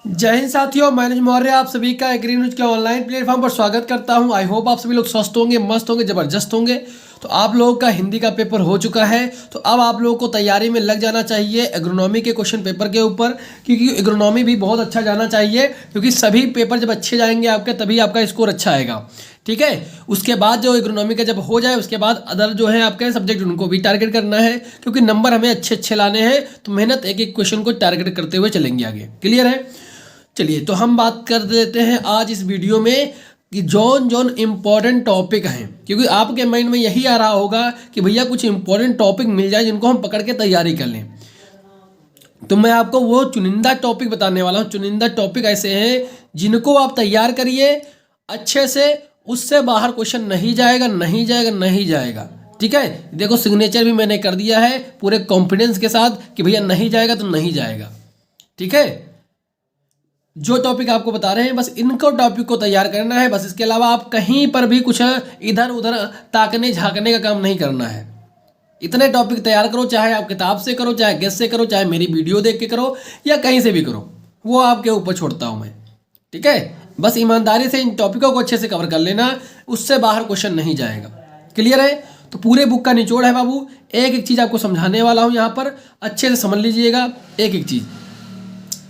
जय हिंद साथियों, मैनेज मौर्य आप सभी का एग्री न्यूज के ऑनलाइन प्लेटफॉर्म पर स्वागत करता हूं। आई होप आप सभी लोग स्वस्थ होंगे, मस्त होंगे, जबरदस्त होंगे। तो आप लोगों का हिंदी का पेपर हो चुका है, तो अब आप लोगों को तैयारी में लग जाना चाहिए एग्रोनॉमी के क्वेश्चन पेपर के ऊपर, क्योंकि एग्रोनॉमी भी बहुत अच्छा जाना चाहिए। क्योंकि सभी पेपर जब अच्छे जाएंगे आपके, तभी आपका स्कोर अच्छा आएगा। ठीक है, उसके बाद जो एग्रोनॉमी का जब हो जाए, उसके बाद अदर जो है आपके सब्जेक्ट, उनको भी टारगेट करना है, क्योंकि नंबर हमें अच्छे अच्छे लाने हैं। तो मेहनत एक एक क्वेश्चन को टारगेट करते हुए चलेंगे आगे। क्लियर है? चलिए, तो हम बात कर देते हैं आज इस वीडियो में कि जौन जौन इम्पोर्टेंट टॉपिक हैं, क्योंकि आपके माइंड में यही आ रहा होगा कि भैया कुछ इम्पोर्टेंट टॉपिक मिल जाए जिनको हम पकड़ के तैयारी कर लें। तो मैं आपको वो चुनिंदा टॉपिक बताने वाला हूँ। चुनिंदा टॉपिक ऐसे हैं जिनको आप तैयार करिए अच्छे से, उससे बाहर क्वेश्चन नहीं जाएगा, नहीं जाएगा, नहीं जाएगा। ठीक है, देखो सिग्नेचर भी मैंने कर दिया है पूरे कॉन्फिडेंस के साथ कि भैया नहीं जाएगा तो नहीं जाएगा। ठीक है, जो टॉपिक आपको बता रहे हैं बस इनको टॉपिक को तैयार करना है, बस। इसके अलावा आप कहीं पर भी कुछ इधर उधर ताकने झांकने का काम नहीं करना है। इतने टॉपिक तैयार करो, चाहे आप किताब से करो, चाहे गेस से करो, चाहे मेरी वीडियो देख के करो, या कहीं से भी करो, वो आपके ऊपर छोड़ता हूं मैं। ठीक है, बस ईमानदारी से इन टॉपिकों को अच्छे से कवर कर लेना, उससे बाहर क्वेश्चन नहीं जाएगा। क्लियर है? तो पूरे बुक का निचोड़ है बाबू, एक एक चीज़ आपको समझाने वाला हूँ यहाँ पर, अच्छे से समझ लीजिएगा एक एक चीज़।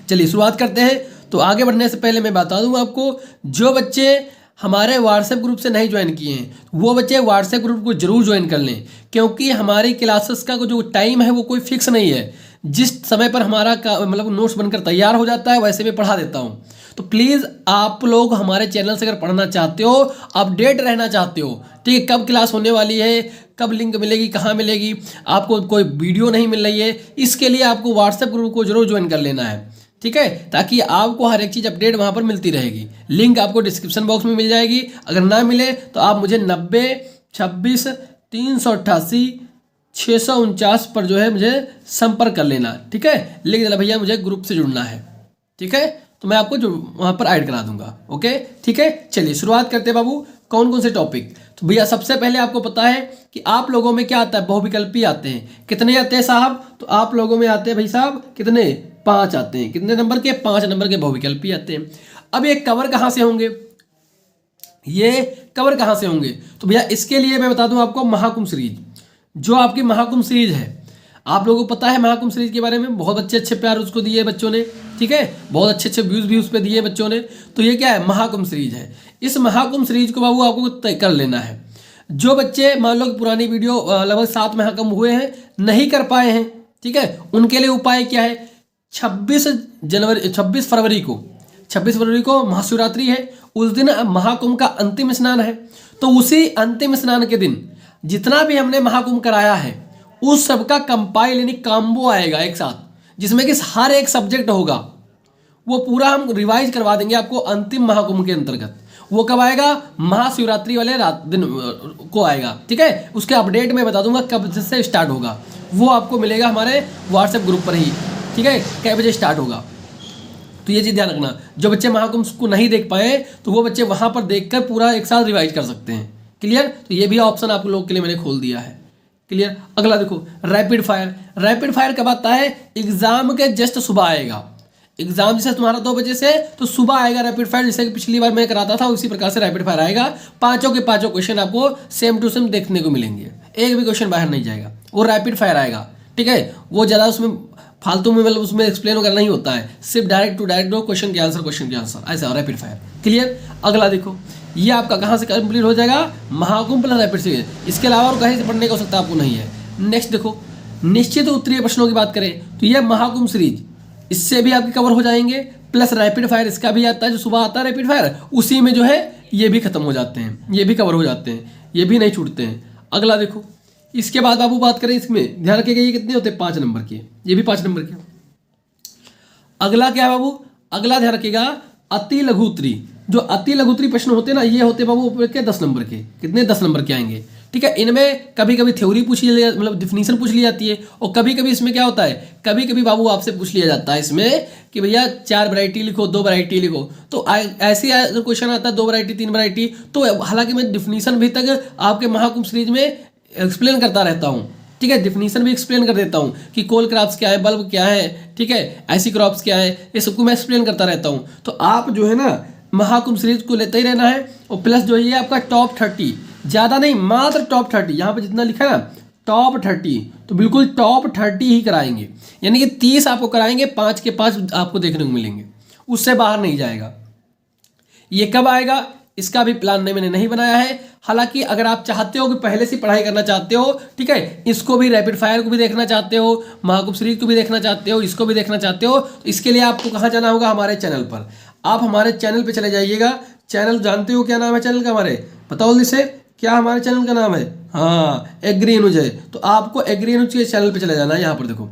चलिए शुरुआत करते हैं। तो आगे बढ़ने से पहले मैं बता दूं आपको, जो बच्चे हमारे व्हाट्सएप ग्रुप से नहीं ज्वाइन किए हैं, वो बच्चे व्हाट्सएप ग्रुप को जरूर ज्वाइन कर लें, क्योंकि हमारी क्लासेस का जो टाइम है वो कोई फिक्स नहीं है। जिस समय पर हमारा मतलब नोट्स बनकर तैयार हो जाता है, वैसे मैं पढ़ा देता हूँ। तो प्लीज़ आप लोग हमारे चैनल से अगर पढ़ना चाहते हो, अपडेट रहना चाहते हो, ठीक है, कब क्लास होने वाली है, कब लिंक मिलेगी, कहाँ मिलेगी, आपको कोई वीडियो नहीं मिल रही है, इसके लिए आपको व्हाट्सएप ग्रुप को जरूर ज्वाइन कर लेना है। ठीक है, ताकि आपको हर एक चीज़ अपडेट वहाँ पर मिलती रहेगी। लिंक आपको डिस्क्रिप्शन बॉक्स में मिल जाएगी। अगर ना मिले तो आप मुझे 90 26 388 649 पर जो है मुझे संपर्क कर लेना। ठीक है, लिख देना भैया मुझे ग्रुप से जुड़ना है। ठीक है, तो मैं आपको जो वहाँ पर ऐड करा दूंगा। ओके, ठीक है। चलिए शुरुआत करते हैं बाबू, कौन कौन से टॉपिक। तो भैया सबसे पहले आपको पता है कि आप लोगों में क्या आता है, बहुविकल्पी आते हैं। कितने आते हैं साहब? तो आप लोगों में आते हैं भाई साहब कितने, 5 आते हैं। कितने नंबर के? 5 नंबर के बहुविकल्पी आते हैं। अब ये कवर कहाँ से होंगे, ये कवर कहाँ से होंगे? तो भैया इसके लिए मैं बता दूं आपको, महाकुंभ सीरीज, जो आपकी महाकुंभ सीरीज है, आप लोगों को पता है महाकुंभ सीरीज के बारे में, बहुत अच्छे अच्छे प्यार उसको दिए बच्चों ने। ठीक है, बहुत अच्छे अच्छे व्यूज भी उस पर दिए बच्चों ने। तो ये क्या है, महाकुंभ सीरीज है। इस महाकुंभ सीरीज को बाबू आपको तय कर लेना है। जो बच्चे मान लो कि पुरानी वीडियो लगभग 7 महाकुंभ हुए हैं, नहीं कर पाए हैं, ठीक है, उनके लिए उपाय क्या है, 26 फरवरी को महाशिवरात्रि है। उस दिन महाकुंभ का अंतिम स्नान है। तो उसी अंतिम स्नान के दिन जितना भी हमने महाकुंभ कराया है, उस सबका कंपाइल यानी कॉम्बो आएगा एक साथ, जिसमें कि हर एक सब्जेक्ट होगा। वो पूरा हम रिवाइज करवा देंगे आपको अंतिम महाकुंभ के अंतर्गत। वो कब आएगा? महाशिवरात्रि वाले रात दिन को आएगा। ठीक है, उसके अपडेट मैं बता दूंगा कब से स्टार्ट होगा। वो आपको मिलेगा हमारे व्हाट्सएप ग्रुप पर ही। ठीक है, कै बजे स्टार्ट होगा। तो ये चीज़ ध्यान रखना, जो बच्चे महाकुंभ को नहीं देख पाए तो वो बच्चे वहाँ पर देखकर पूरा एक साथ रिवाइज कर सकते हैं। क्लियर? तो ये भी ऑप्शन आप लोगों के लिए मैंने खोल दिया है। क्लियर? अगला देखो, रैपिड फायर। रैपिड फायर कब आता है? एग्जाम के जस्ट सुबह आएगा। एग्जाम जैसे तुम्हारा 2 बजे से, तो सुबह आएगा रैपिड फायर, जैसे कि पिछली बार मैं कराता था उसी प्रकार से रैपिड फायर आएगा। पांचों के पांचों क्वेश्चन आपको सेम टू सेम देखने को मिलेंगे, एक भी क्वेश्चन बाहर नहीं जाएगा। वो रैपिड फायर आएगा। ठीक है, वो ज़्यादा उसमें फालतू में मतलब उसमें एक्सप्लेन वगैरह नहीं होता है, सिर्फ डायरेक्ट टू डायरेक्ट दो क्वेश्चन के आंसर ऐसा रैपिड फायर। क्लियर? अगला देखो, ये आपका कहाँ से कंप्लीट हो जाएगा, महाकुंभ प्लस रैपिड सीरीज। इसके अलावा और कहीं से पढ़ने की आवश्यकता आपको नहीं है। नेक्स्ट देखो, निश्चित उत्तरीय प्रश्नों की बात करें तो यह महाकुंभ सीरीज, इससे भी आपके कवर हो जाएंगे। प्लस रैपिड फायर इसका भी आता है, जो सुबह आता है रैपिड फायर, उसी में जो है ये भी खत्म हो जाते हैं, ये भी कवर हो जाते हैं, ये भी नहीं छूटते हैं। अगला देखो, इसके बाद बाबू बात करें, इसमें ध्यान रखिएगा ये कितने होते हैं, 5 नंबर के, ये भी 5 नंबर के। अगला क्या है बाबू? अगला ध्यान रखिएगा, अति लघु उत्तरी। जो अति लघु उत्तरी प्रश्न होते हैं ना, ये होते बाबू के 10 नंबर के। कितने? 10 नंबर के आएंगे। ठीक है, इनमें कभी कभी थ्योरी पूछ लिया, मतलब डिफिनीशन पूछ ली जाती है, और कभी कभी इसमें क्या होता है, कभी कभी बाबू आपसे पूछ लिया जाता है इसमें कि भैया 4 वैरायटी लिखो, 2 वैरायटी लिखो। तो ऐसे अगर क्वेश्चन आता है 2 वैरायटी 3 वैरायटी, तो हालांकि मैं डिफिनीशन भी तक आपके महाकुंभ सीरीज में एक्सप्लेन करता रहता हूँ। ठीक है। डिफिनीशन भी एक्सप्लेन कर देता हूँ कि कोल क्रॉप्स क्या है, बल्ब क्या है, ठीक है, ऐसी क्रॉप्स क्या है, ये सबको मैं एक्सप्लेन करता रहता हूँ। तो आप जो है ना महाकुंभ सीरीज को लेते ही रहना है। और प्लस जो है आपका टॉप 30, ज़्यादा नहीं, मात्र टॉप 30, यहाँ पर जितना लिखा है ना टॉप 30, तो बिल्कुल टॉप 30 ही कराएंगे। यानी कि 30 आपको कराएंगे, 5 के 5 आपको देखने को मिलेंगे, उससे बाहर नहीं जाएगा। ये कब आएगा इसका भी प्लान मैंने नहीं बनाया है। हालांकि अगर आप चाहते हो कि पहले से पढ़ाई करना चाहते हो, ठीक है, इसको भी रैपिड फायर को भी देखना चाहते हो, महाकुंभ सीरीज को भी देखना चाहते हो, इसको भी देखना चाहते हो, तो इसके लिए आपको कहाँ जाना होगा, हमारे चैनल पर। आप हमारे चैनल पर चले जाइएगा। चैनल जानते हो क्या नाम है चैनल का हमारे, बताओ जल्दी से, क्या हमारे चैनल का नाम है? हाँ, एग्री अनुज है। तो आपको एग्री अनुज के चैनल पर चले जाना है। यहाँ पर देखो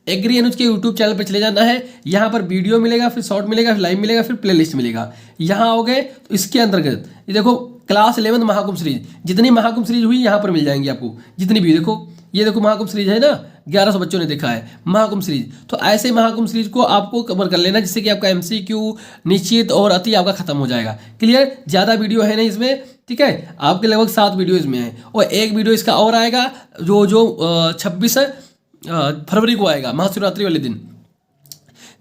एग्री अनुज के यूट्यूब चैनल पर चले जाना है। यहाँ पर वीडियो मिलेगा, फिर शॉर्ट मिलेगा, फिर लाइव मिलेगा, फिर प्लेलिस्ट मिलेगा। यहाँ आओगे तो इसके अंतर्गत ये देखो क्लास 11 महाकुंभ सीरीज, जितनी महाकुंभ सीरीज हुई यहाँ पर मिल जाएंगी आपको, जितनी भी। देखो ये देखो महाकुंभ सीरीज है ना, 1100 बच्चों ने देखा है महाकुंभ सीरीज। तो ऐसे महाकुंभ सीरीज को आपको कवर कर लेना, जिससे कि आपका MCQ निश्चित और अति आपका खत्म हो जाएगा। क्लियर? ज़्यादा वीडियो है नहीं इसमें, ठीक है, आपके लगभग 7 वीडियो इसमें है, और एक वीडियो इसका और आएगा जो 26 फरवरी को आएगा, महाशिवरात्रि वाले दिन,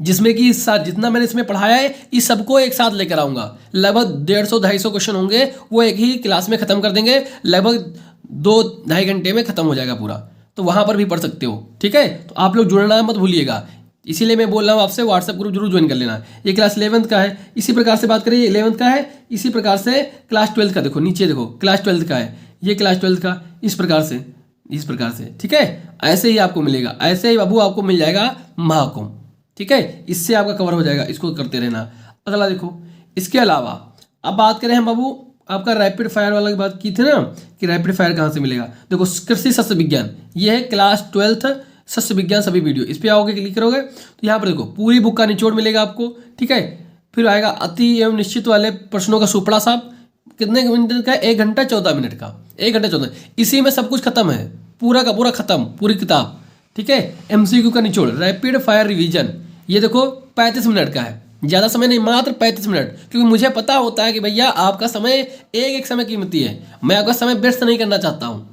जिसमें कि जितना मैंने इसमें पढ़ाया है इस सबको एक साथ लेकर आऊँगा। लगभग 150-250 क्वेश्चन होंगे, वो एक ही क्लास में ख़त्म कर देंगे, लगभग 2-2.5 घंटे में ख़त्म हो जाएगा पूरा। तो वहाँ पर भी पढ़ सकते हो, ठीक है। तो आप लोग जुड़ना मत भूलिएगा, इसीलिए मैं बोल रहा हूँ आपसे, व्हाट्सएप ग्रुप जरूर ज्वाइन कर लेना। ये क्लास 11th का है, इसी प्रकार से बात करिए 11th का है, इसी प्रकार से क्लास 12th का देखो, नीचे देखो क्लास 12th का है, ये क्लास 12th का इस प्रकार से, इस प्रकार से, ठीक है। ऐसे ही आपको मिलेगा, ऐसे ही बाबू आपको मिल जाएगा महाकुंभ, ठीक है, इससे आपका कवर हो जाएगा, इसको करते रहना। अगला देखो, इसके अलावा अब बात करें हम बाबू, आपका रैपिड फायर वाला की बात की थी ना कि रैपिड फायर कहाँ से मिलेगा। देखो कृषि सस्य विज्ञान, ये है क्लास 12th सस्य विज्ञान सभी वीडियो, इस पर आओगे क्लिक करोगे तो यहाँ पर देखो पूरी बुक का निचोड़ मिलेगा आपको, ठीक है। फिर आएगा अति एवं निश्चित वाले प्रश्नों का सुपड़ा साहब, कितने मिनट का, 1 घंटा 14 मिनट का, 1 घंटा 14, इसी में सब कुछ खत्म है, पूरा का पूरा खत्म, पूरी किताब, ठीक है। MCQ का निचोड़, रैपिड फायर रिवीजन, ये देखो 35 मिनट का है, ज़्यादा समय नहीं, मात्र 35 मिनट, क्योंकि मुझे पता होता है कि भैया आपका समय एक समय कीमती है, मैं आपका समय व्यस्त नहीं करना चाहता हूँ,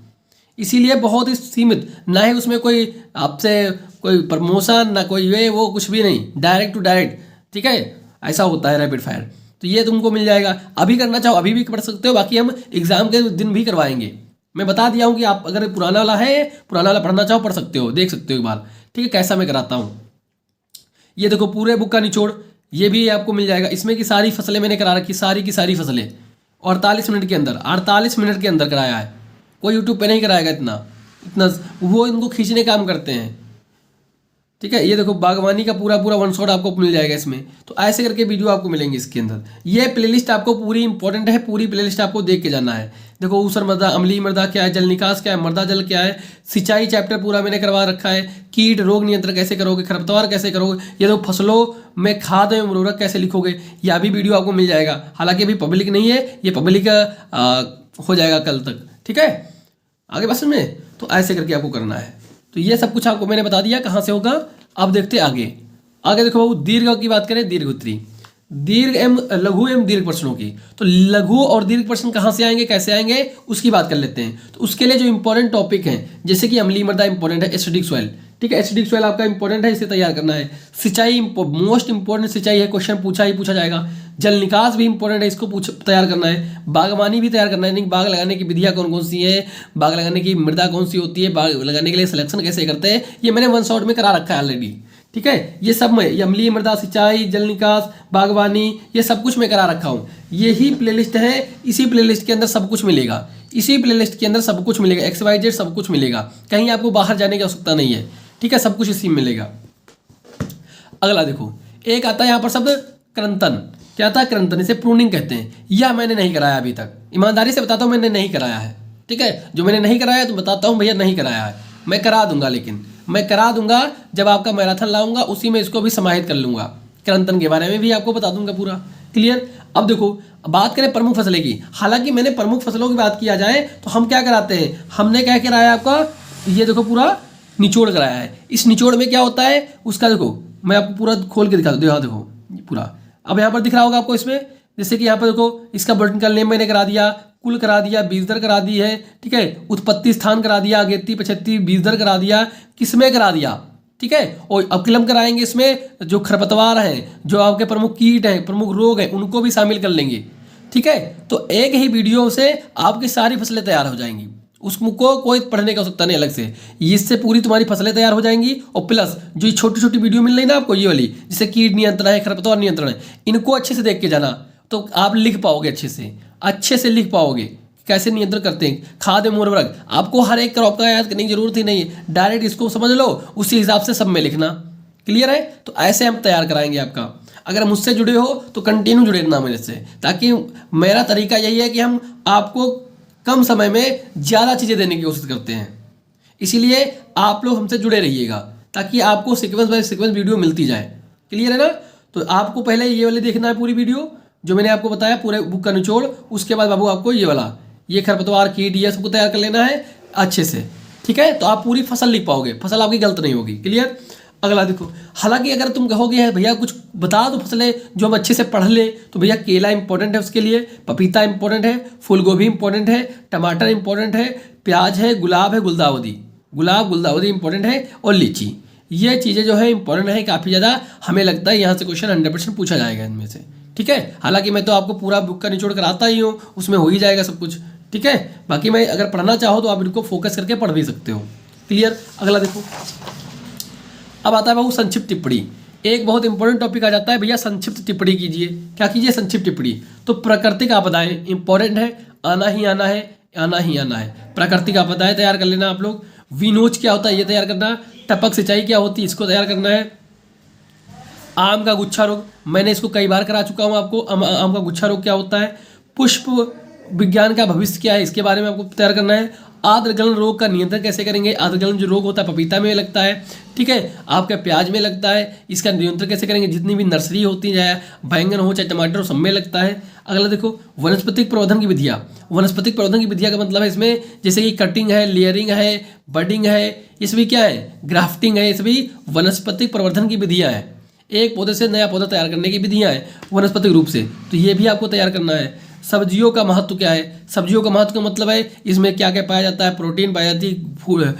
इसीलिए बहुत ही सीमित, ना ही उसमें कोई आपसे कोई प्रमोशन, ना कोई ये वो, कुछ भी नहीं, डायरेक्ट टू डायरेक्ट, ठीक है, ऐसा होता है रैपिड फायर। तो ये तुमको मिल जाएगा, अभी करना चाहो अभी भी पढ़ सकते हो, बाकी हम एग्जाम के दिन भी करवाएंगे। मैं बता दिया हूँ कि आप अगर पुराना वाला है, पुराना वाला पढ़ना चाहो पढ़ सकते हो, देख सकते हो एक बार, ठीक है, कैसा मैं कराता हूँ। ये देखो पूरे बुक का निचोड़, ये भी आपको मिल जाएगा, इसमें की सारी फसलें मैंने करा रखी, सारी की सारी फसलें 48 मिनट के अंदर, 48 मिनट के अंदर कराया है, कोई यूट्यूब पे नहीं कराएगा इतना, वो इनको खींचने काम करते हैं, ठीक है। ये देखो बागवानी का पूरा 1 शॉट आपको मिल जाएगा इसमें। तो ऐसे करके वीडियो आपको मिलेंगे इसके अंदर। ये प्लेलिस्ट आपको पूरी इंपॉर्टेंट है, पूरी प्लेलिस्ट आपको देख के जाना है। देखो ऊसर मृदा, अम्लीय मृदा क्या है, जल निकास क्या है, मृदा जल क्या है, सिंचाई चैप्टर पूरा मैंने करवा रखा है, कीट रोग नियंत्रण कैसे करोगे, खरपतवार कैसे करोगे, ये तो फसलों में खाद एवं उर्वरक कैसे लिखोगे, यह भी वीडियो आपको मिल जाएगा। हालांकि अभी पब्लिक नहीं है, ये पब्लिक हो जाएगा कल तक, ठीक है, आगे बस में। तो ऐसे करके आपको करना है। तो ये सब कुछ आपको मैंने बता दिया कहाँ से होगा। अब देखते हैं आगे। आगे देखो बाबू, दीर्घ की बात करें, दीर्घ उत्तरी, दीर्घ एवं लघु एवं दीर्घ प्रश्नों की। तो लघु और दीर्घ प्रश्न कहाँ से आएंगे, कैसे आएंगे, उसकी बात कर लेते हैं। तो उसके लिए जो इंपॉर्टेंट टॉपिक हैं, जैसे कि अम्लीय मृदा इंपॉर्टेंट है, एसिडिक सॉइल, ठीक है, एसिडिक सॉइल आपका इंपॉर्टेंट है, इसे तैयार करना है। सिंचाई मोस्ट इंपॉर्टेंट, सिंचाई है, क्वेश्चन पूछा जाएगा। जल निकास भी इंपॉर्टेंट है, इसको तैयार करना है। बागवानी भी तैयार करना है, बाग लगाने की विधियाँ कौन कौन सी है, बाग लगाने की मृदा कौन सी होती है, बाग लगाने के लिए सिलेक्शन कैसे करते हैं, ये मैंने 1 शॉट में करा रखा है ऑलरेडी, ठीक है। ये सब में, ये अम्लीय मृदा, सिंचाई, जल निकास, बागवानी, ये सब कुछ मैं करा रखा हूँ। यही प्लेलिस्ट है, इसी प्लेलिस्ट के अंदर सब कुछ मिलेगा, इसी प्लेलिस्ट के अंदर सब कुछ मिलेगा, XYZ सब कुछ मिलेगा, कहीं आपको बाहर जाने की आवश्यकता नहीं है, ठीक है, सब कुछ इसी में मिलेगा। अगला देखो, एक आता है यहाँ पर शब्द क्रंतन, क्या आता है क्रंतन, इसे प्रूनिंग कहते हैं। यह मैंने नहीं कराया अभी तक, ईमानदारी से बताता हूँ, मैंने नहीं कराया है, ठीक है। जो मैंने नहीं कराया तो बताता हूँ भैया, नहीं कराया है, मैं करा दूंगा, लेकिन मैं करा दूंगा जब आपका मैराथन लाऊंगा, उसी में इसको भी समाहित कर लूंगा, क्रंतन के बारे में भी आपको बता दूंगा पूरा, क्लियर। अब देखो, बात करें प्रमुख फसलें की, हालांकि मैंने प्रमुख फसलों की बात किया जाए तो हम क्या कराते हैं, हमने क्या कराया आपका, ये देखो पूरा निचोड़ कराया है। इस निचोड़ में क्या होता है उसका देखो, मैं आपको पूरा खोल के दिखा दूँ, देखो पूरा। अब यहाँ पर दिख रहा होगा आपको इसमें, जैसे कि यहाँ पर देखो, इसका बॉटनिकल नेम मैंने करा दिया, कुल करा दिया, बीज दर करा दी है, ठीक है, उत्पत्ति स्थान करा दिया, अगेती पछेती बीज दर करा दिया, किसमें करा दिया, ठीक है। और अवकलम कराएंगे, इसमें जो खरपतवार हैं, जो आपके प्रमुख कीट हैं, प्रमुख रोग हैं, उनको भी शामिल कर लेंगे, ठीक है। तो एक ही वीडियो से आपकी सारी फसलें तैयार हो जाएंगी, उसको कोई पढ़ने की आवश्यकता नहीं अलग से, इससे पूरी तुम्हारी फसलें तैयार हो जाएंगी। और प्लस जो ये छोटी छोटी वीडियो मिल रही ना आपको, ये वाली जिससे कीट नियंत्रण है, खरपतवार नियंत्रण है, इनको अच्छे से देख के जाना, तो आप लिख पाओगे, अच्छे से लिख पाओगे कैसे नियंत्रण करते हैं। खाद एवं उर्वरक, आपको हर एक क्रॉप का याद करने की जरूरत ही नहीं है, डायरेक्ट इसको समझ लो, उसी हिसाब से सब में लिखना। क्लियर है? तो ऐसे हम तैयार कराएंगे आपका। अगर मुझसे जुड़े हो तो कंटिन्यू जुड़े रहना मेरे से, ताकि मेरा तरीका यही है कि हम आपको कम समय में ज़्यादा चीज़ें देने की कोशिश करते हैं। इसीलिए आप लोग हमसे जुड़े रहिएगा, ताकि आपको सीक्वेंस बाय सीक्वेंस वीडियो मिलती जाए। क्लियर है ना? तो आपको पहले ये वाले देखना है पूरी वीडियो जो मैंने आपको बताया, पूरे बुक का निचोड़। उसके बाद बाबू आपको ये वाला, ये खरपतवार कीट ये सबको तैयार कर लेना है अच्छे से, ठीक है। तो आप पूरी फसल लिख पाओगे, फसल आपकी गलत नहीं होगी। क्लियर? अगला देखो, हालांकि अगर तुम कहोगे है भैया कुछ बता दो फसलें जो हम अच्छे से पढ़ ले, तो भैया केला इंपॉर्टेंट है उसके लिए, पपीता इंपॉर्टेंट है, फूल गोभी इंपॉर्टेंट है, टमाटर इंपॉर्टेंट है, प्याज है, गुलाब है, गुलदाउदी इंपॉर्टेंट है, और लीची। ये चीज़ें जो है इंपॉर्टेंट है काफ़ी ज़्यादा। हमें लगता है यहाँ से क्वेश्चन 100% पूछा जाएगा इनमें से, ठीक है। हालांकि मैं तो आपको पूरा बुक का निचोड़ कराता ही हूँ, उसमें हो ही जाएगा सब कुछ, ठीक है। बाकी मैं अगर पढ़ना चाहो तो आप इनको फोकस करके पढ़ भी सकते हो। क्लियर? अगला देखो, अब आता है बाबू संक्षिप्त टिप्पणी। एक बहुत इंपॉर्टेंट टॉपिक आ जाता है भैया, संक्षिप्त टिप्पणी कीजिए। क्या कीजिए? संक्षिप्त टिप्पणी। तो प्राकृतिक आपदाएं इंपॉर्टेंट है, आना ही आना है, आना ही आना है। प्राकृतिक आपदाएं तैयार कर लेना आप लोग। विनोज क्या होता है ये तैयार करना। टपक सिंचाई क्या होती है इसको तैयार करना है। आम का गुच्छा रोग, मैंने इसको कई बार करा चुका हूँ आपको। आम का गुच्छा रोग क्या होता है। पुष्प विज्ञान का भविष्य क्या है, इसके बारे में आपको तैयार करना है। आर्द्रगलन रोग का नियंत्रण कैसे करेंगे। आर्द्रगलन जो रोग होता है पपीता में लगता है, ठीक है, आपके प्याज में लगता है, इसका नियंत्रण कैसे करेंगे। जितनी भी नर्सरी होती है, चाहे बैंगन हो चाहे टमाटर हो, सब में लगता है। अगला देखो, वनस्पतिक प्रवर्धन की विधियाँ। वनस्पतिक प्रवर्धन की विधियाँ का मतलब है इसमें जैसे कि कटिंग है, लेयरिंग है, बडिंग है, ये सभी क्या है, ग्राफ्टिंग है, ये सभी वनस्पतिक प्रवर्धन की विधियाँ हैं। एक पौधे से नया पौधा तैयार करने की विधियाँ हैं वनस्पतिक रूप से, तो ये भी आपको तैयार करना है। सब्जियों का महत्व क्या है। सब्जियों का महत्व का मतलब है इसमें क्या क्या पाया जाता है। प्रोटीन पाया जाती है,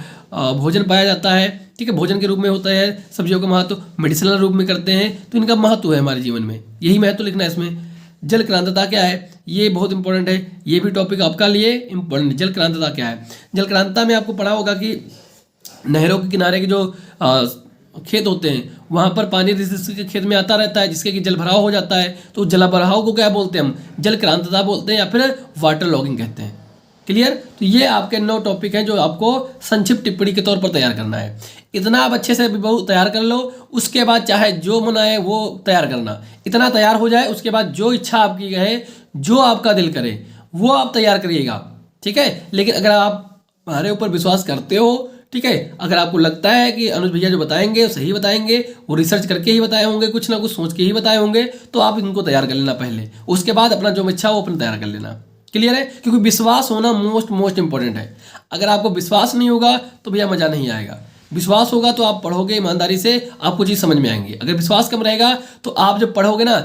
भोजन पाया जाता है, ठीक है, भोजन के रूप में होता है सब्जियों का महत्व। मेडिसिनल रूप में करते हैं, तो इनका महत्व है हमारे जीवन में, यही महत्व लिखना है इसमें। जल क्रांतता क्या है, ये बहुत इंपॉर्टेंट है, ये भी टॉपिक आपका लिए इंपॉर्टेंट। जल क्रांतता क्या है। जल क्रांतता में आपको पढ़ा होगा कि नहरों के किनारे के जो खेत होते हैं, वहाँ पर पानी के खेत में आता रहता है, जिसके कि जल भराव हो जाता है। तो जल भराव को क्या बोलते हैं हम, जल क्रांतता बोलते हैं, या फिर वाटर लॉगिंग कहते हैं। क्लियर? तो ये आपके 9 टॉपिक हैं जो आपको संक्षिप्त टिप्पणी के तौर पर तैयार करना है। इतना आप अच्छे से बहुत तैयार कर लो, उसके बाद चाहे जो मन आए वो तैयार करना। इतना तैयार हो जाए, उसके बाद जो इच्छा आपकी है, जो आपका दिल करे वो आप तैयार करिएगा, ठीक है। लेकिन अगर आप हमारे ऊपर विश्वास करते हो, ठीक है, अगर आपको लगता है कि अनुज भैया जो बताएंगे वो सही बताएंगे, वो रिसर्च करके ही बताए होंगे, कुछ ना कुछ सोच के ही बताए होंगे, तो आप इनको तैयार कर लेना पहले। उसके बाद अपना जो इच्छा वो अपना तैयार कर लेना। क्लियर है? क्योंकि विश्वास होना मोस्ट इंपॉर्टेंट है। अगर आपको विश्वास नहीं होगा तो भैया मज़ा नहीं आएगा। विश्वास होगा तो आप पढ़ोगे ईमानदारी से, आपको चीज़ समझ में आएंगी। अगर विश्वास कम रहेगा तो आप जब पढ़ोगे ना